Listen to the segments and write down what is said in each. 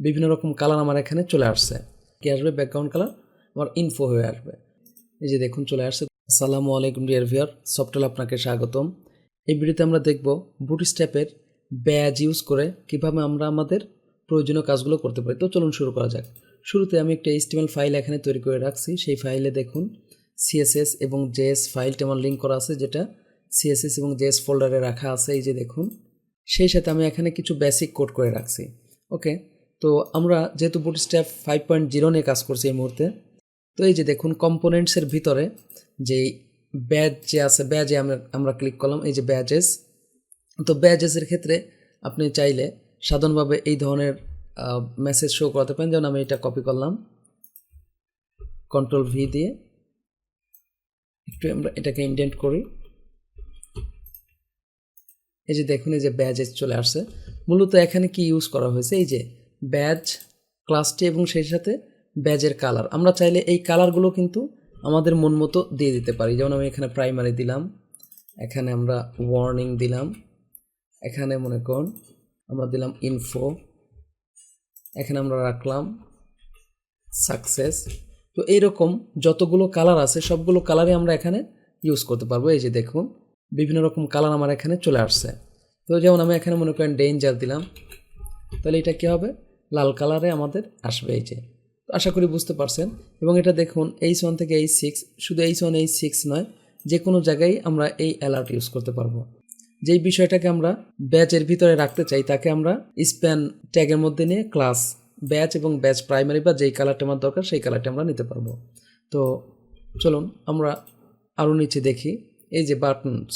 বিভিন্ন রকম কালার আমার এখানে চলে আসছে। কি আসবে? ব্যাকগ্রাউন্ড কালার আমার ইনফো হয়ে আসবে। এই যে দেখুন চলে আসছে। আসসালামু আলাইকুম ডিয়ার ভিউয়ার, সফটওয়্যার আপনাকে স্বাগতম। এই ভিডিওতে আমরা দেখব বুটস্ট্র্যাপের ব্যাজ ইউজ করে কিভাবে আমরা আমাদের প্রয়োজনীয় কাজগুলো করতে পারি। তো চলুন শুরু করা যাক। শুরুতে আমি একটা HTML ফাইল এখানে তৈরি করে রাখছি। সেই ফাইলে দেখুন CSS এবং JS ফাইলটা আমার লিঙ্ক করা আছে, যেটা CSS এবং JS ফোল্ডারে রাখা আছে। এই যে দেখুন, সেই সাথে আমি এখানে কিছু বেসিক কোড করে রাখছি। ওকে, তো আমরা যেহেতু বুটস্ট্র্যাপ 5.0 নিয়ে কাজ করছি এই মুহূর্তে, তো এই যে দেখুন কম্পোনেন্টসের ভিতরে যে ব্যাজ যে আছে, ব্যাজে আমরা ক্লিক করলাম। এই যে ব্যাজেস, তো ব্যাজেসের ক্ষেত্রে আপনি চাইলে সাধারণভাবে এই ধরনের মেসেজ শো করাতে পারেন। যেমন আমি এটা কপি করলাম Ctrl V দিয়ে, একটু আমরা এটাকে ইন্ডেন্ট করি। এই যে দেখুন এই যে ব্যাজেস চলে আসছে। মূলত এখানে কি ইউজ করা হয়েছে? এই যে ব্যাজ ক্লাসটি এবং সেই সাথে ব্যাজের কালার। আমরা চাইলে এই কালারগুলো কিন্তু আমাদের মন মতো দিয়ে দিতে পারি। যেমন আমি এখানে প্রাইমারি দিলাম, এখানে আমরা ওয়ার্নিং দিলাম, এখানে মনে করুন আমরা দিলাম ইনফো, এখানে আমরা রাখলাম সাকসেস। তো এইরকম যতগুলো কালার আছে সবগুলো কালারই আমরা এখানে ইউজ করতে পারবো। এই যে দেখুন বিভিন্ন রকম কালার আমার এখানে চলে আসছে। তো যেমন আমি এখানে মনে করেন ডেঞ্জার দিলাম, তাহলে এটা কী হবে? লাল কালারে আমাদের আসবে। এই যে, আশা করি বুঝতে পারছেন। এবং এটা দেখুন H1 থেকে H6, শুধু H1 H6 নয়, যে কোনো জায়গায় আমরা এই অ্যালার্ট ইউজ করতে পারবো। যেই বিষয়টাকে আমরা ব্যাচের ভিতরে রাখতে চাই তাকে আমরা স্প্যান ট্যাগের মধ্যে নিয়ে ক্লাস ব্যাচ এবং ব্যাচ প্রাইমারি বা যেই কালারটা আমার দরকার সেই কালারটা আমরা নিতে পারবো। তো চলুন আমরা আরও নিচে দেখি। এই যে বাটনস,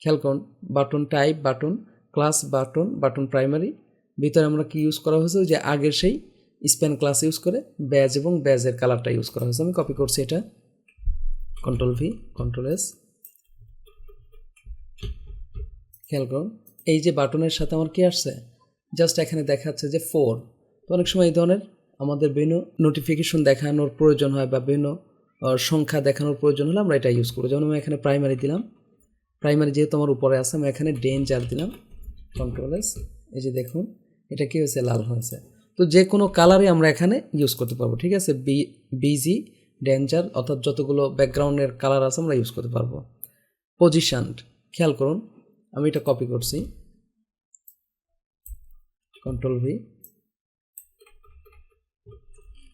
খেয়াল করুন, button type, button class, button, button primary, ভিতরে আমরা কি ইউজ করা হয়েছে? যে আগের সেই স্প্যান ক্লাস ইউজ করে ব্যাজ এবং ব্যাজের কালারটা ইউজ করা হয়েছে। আমি কপি করছি এটা, Ctrl V, Ctrl S। খেয়াল করুন এই যে বাটনের সাথে আমার কি আসছে? জাস্ট এখানে দেখাচ্ছে যে 4। তো অনেক সময় এই ধরনের আমাদের বিভিন্ন নোটিফিকেশন দেখানোর প্রয়োজন হয় বা বিভিন্ন সংখ্যা দেখানোর প্রয়োজন হলে আমরা এটা ইউজ করবো। যেমন আমি এখানে প্রাইমারি দিলাম, প্রাইমারি যেহেতু আমার উপরে আছে আমি এখানে ডেঞ্জার দিলাম, Ctrl S। এই যে দেখুন এটা কি হয়েছে? লাল হয়েছে। তো যে কোনো কালারই আমরা এখানে ইউজ করতে পারবো। ঠিক আছে, বিজি, ডেঞ্জার, অর্থাৎ যতগুলো ব্যাকগ্রাউন্ডের কালার আছে আমরা ইউজ করতে পারবো। পজিশনড, খেয়াল করুন আমি এটা কপি করছি, Ctrl V,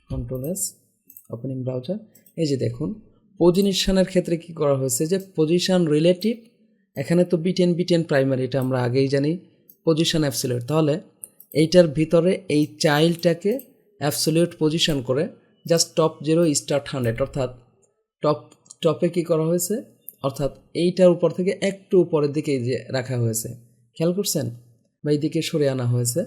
Ctrl S, opening browser. এই যে দেখুন পজিশনের ক্ষেত্রে কি করা হয়েছে? যে পজিশন রিলেটিভ, এখানে তো B10 প্রাইমারি, এটা আমরা আগেই জানি। পজিশন অ্যাবসলিউট, তাহলে এইটার ভিতরে এই চাইল্ডটাকে অ্যাবসলিউট পজিশন করে জাস্ট টপ 0 স্টার্ট 100, অর্থাৎ টপে কি করা হয়েছে? অর্থাৎ এইটার উপর থেকে একটু উপরের দিকে যে রাখা হয়েছে, খেয়াল করছেন? বা এই দিকে সরে আনা হয়েছে।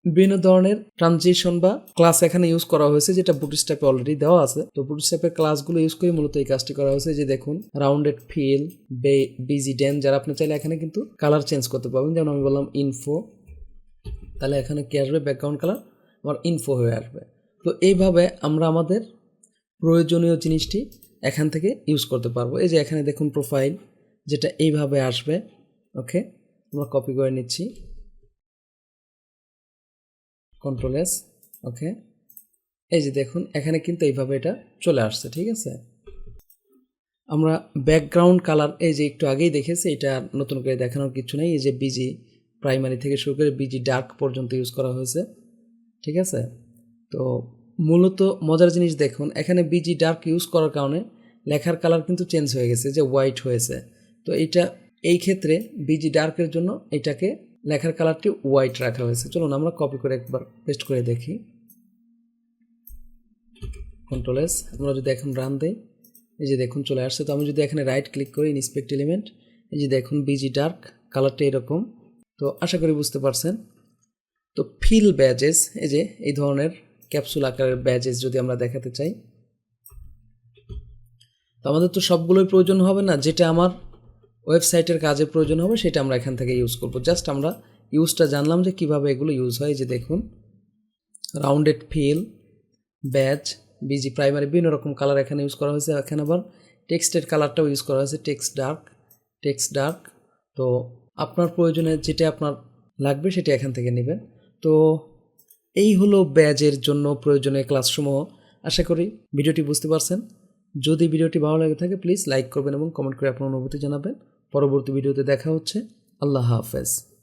বিভিন্ন ধরনের ট্রানজিশন বা ক্লাস এখানে ইউজ করা হয়েছে, যেটা বুটস্ট্র্যাপে অলরেডি দেওয়া আছে। তো বুটস্ট্র্যাপের ক্লাসগুলো ইউজ করে মূলত এই কাজটি করা হয়েছে। যে দেখুন রাউন্ডেড ফিল, বিজি ডেন, যারা আপনি চাইলে এখানে কিন্তু কালার চেঞ্জ করতে পারবেন। যেমন আমি বললাম ইনফো, তাহলে এখানে কি আসবে? ব্যাকগ্রাউন্ড কালার আমার ইনফো হয়ে আসবে। তো এইভাবে আমরা আমাদের প্রয়োজনীয় জিনিসটি এখান থেকে ইউজ করতে পারবো। এই যে এখানে দেখুন প্রোফাইল, যেটা এইভাবে আসবে। ওকে, আমরা কপি করে নিচ্ছি, Ctrl S। ওকে, এই যে দেখুন এখানে কিন্তু এইভাবে এটা চলে আসছে। ঠিক আছে, আমরা ব্যাকগ্রাউন্ড কালার এই যে একটু আগেই দেখেছি, এটা নতুন করে দেখানোর কিছু নেই। এই যে বিজি প্রাইমারি থেকে শুরু করে বিজি ডার্ক পর্যন্ত ইউজ করা হয়েছে। ঠিক আছে, তো মূলত মজার জিনিস দেখুন, এখানে বিজি ডার্ক ইউজ করার কারণে লেখার কালার কিন্তু চেঞ্জ হয়ে গেছে, যে হোয়াইট হয়েছে। তো এইটা এই ক্ষেত্রে বিজি ডার্কের জন্য এটাকে লেখার কালারটি হোয়াইট রাখা হয়েছে। চলুন আমরা কপি করে একবার পেস্ট করে দেখি, Ctrl S। আমরা যদি এখন রান দেই, এই যে দেখুন চলে আসছে। তো আমি যদি এখানে রাইট ক্লিক করি, ইন্সপেক্ট এলিমেন্ট, এই যে দেখুন বিজি ডার্ক কালারটা এরকম। তো আশা করি বুঝতে পারছেন। তো ফিল ব্যাজেস, এই যে এই ধরনের ক্যাপসুল আকারের ব্যাজেস যদি আমরা দেখাতে চাই, তো আমাদের তো সবগুলোই প্রয়োজন হবে না। যেটা আমার ওয়েবসাইটের কাজে প্রয়োজন হবে সেটা আমরা এখান থেকে ইউজ করব। জাস্ট আমরা ইউজটা জানলাম যে কিভাবে এগুলো ইউজ হয়। যে দেখুন rounded pill, badge, BG primary, বিভিন্ন রকম কালার এখানে ইউজ করা হয়েছে। এখানে আবার টেক্সটের কালারটাও ইউজ করা হয়েছে, টেক্সট ডার্ক। তো আপনার প্রয়োজনে যেটা আপনার লাগবে সেটা এখান থেকে নেবেন। তো এই হলো ব্যাজের জন্য প্রয়োজনীয় ক্লাসসমূহ। আশা করি ভিডিওটি বুঝতে পারছেন। যদি ভিডিওটি ভালো লাগে থাকে প্লিজ লাইক করবেন এবং কমেন্ট করে আপনার অনুভূতি জানাবেন। পরবর্তী ভিডিওতে দেখা হচ্ছে। আল্লাহ হাফেজ।